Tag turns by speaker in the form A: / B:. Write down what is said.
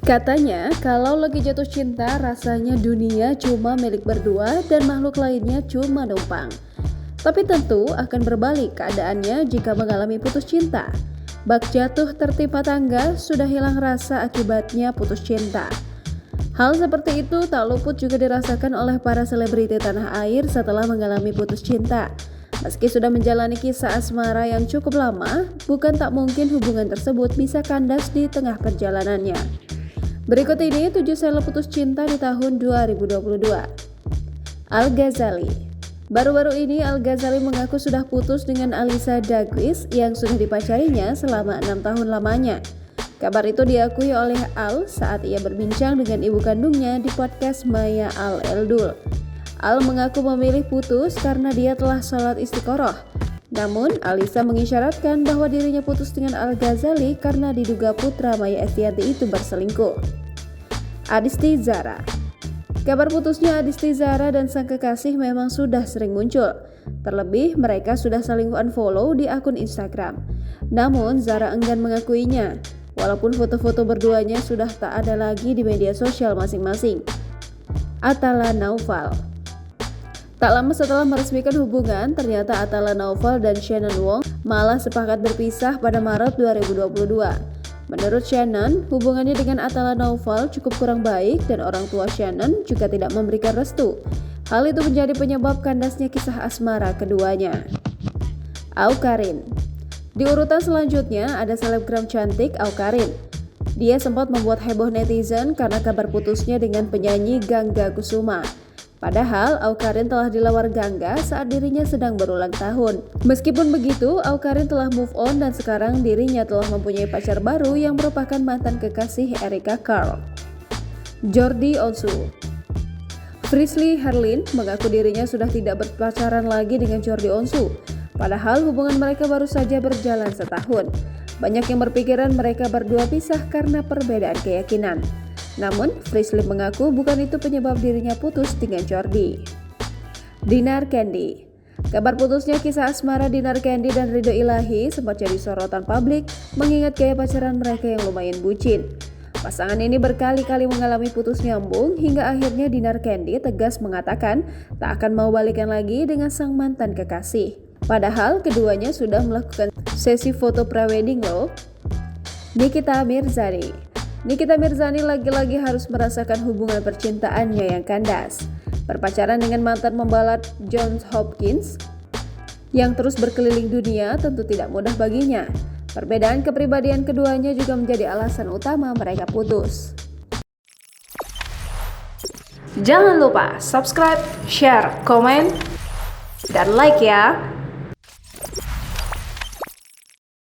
A: Katanya, kalau lagi jatuh cinta, rasanya dunia cuma milik berdua dan makhluk lainnya cuma numpang. Tapi tentu akan berbalik keadaannya jika mengalami putus cinta. Bak jatuh tertimpa tangga, sudah hilang rasa akibatnya putus cinta. Hal seperti itu tak luput juga dirasakan oleh para selebriti tanah air setelah mengalami putus cinta. Meski sudah menjalani kisah asmara yang cukup lama, bukan tak mungkin hubungan tersebut bisa kandas di tengah perjalanannya. Berikut ini 7 seleb putus cinta di tahun 2022. Al-Ghazali. Baru-baru ini Al-Ghazali mengaku sudah putus dengan Alisa Dagwis yang sudah dipacarinya selama 6 tahun lamanya. Kabar itu diakui oleh Al saat ia berbincang dengan ibu kandungnya di podcast Maya Al-Eldul. Al mengaku memilih putus karena dia telah sholat istiqoroh. Namun, Alisa mengisyaratkan bahwa dirinya putus dengan Al-Ghazali karena diduga putra Maya Estianty itu berselingkuh. Adisti Zara. Kabar putusnya Adisti Zara dan sang kekasih memang sudah sering muncul. Terlebih, mereka sudah saling unfollow di akun Instagram. Namun, Zara enggan mengakuinya, walaupun foto-foto berduanya sudah tak ada lagi di media sosial masing-masing. Atala Naufal. Tak lama setelah meresmikan hubungan, ternyata Atala Naufal dan Shannon Wong malah sepakat berpisah pada Maret 2022. Menurut Shannon, hubungannya dengan Atala Naufal cukup kurang baik dan orang tua Shannon juga tidak memberikan restu. Hal itu menjadi penyebab kandasnya kisah asmara keduanya. Awkarin. Di urutan selanjutnya ada selebgram cantik Awkarin. Dia sempat membuat heboh netizen karena kabar putusnya dengan penyanyi Gangga Kusuma. Padahal, Awkarin telah dilawar Gangga saat dirinya sedang berulang tahun. Meskipun begitu, Awkarin telah move on dan sekarang dirinya telah mempunyai pacar baru yang merupakan mantan kekasih Erika Carl. Jordi Onsu. Frisley Herlin mengaku dirinya sudah tidak berpacaran lagi dengan Jordi Onsu. Padahal hubungan mereka baru saja berjalan setahun. Banyak yang berpikiran mereka berdua pisah karena perbedaan keyakinan. Namun, Frisley mengaku bukan itu penyebab dirinya putus dengan Jordi. Dinar Candy. Kabar putusnya kisah asmara Dinar Candy dan Ridho Ilahi sempat jadi sorotan publik mengingat gaya pacaran mereka yang lumayan bucin. Pasangan ini berkali-kali mengalami putus nyambung hingga akhirnya Dinar Candy tegas mengatakan tak akan mau balikan lagi dengan sang mantan kekasih. Padahal keduanya sudah melakukan sesi foto prewedding loh. Nikita Mirzani. Nikita Mirzani lagi-lagi harus merasakan hubungan percintaannya yang kandas. Berpacaran dengan mantan pembalap Johns Hopkins yang terus berkeliling dunia tentu tidak mudah baginya. Perbedaan kepribadian keduanya juga menjadi alasan utama mereka putus. Jangan lupa subscribe, share, komen, dan like ya!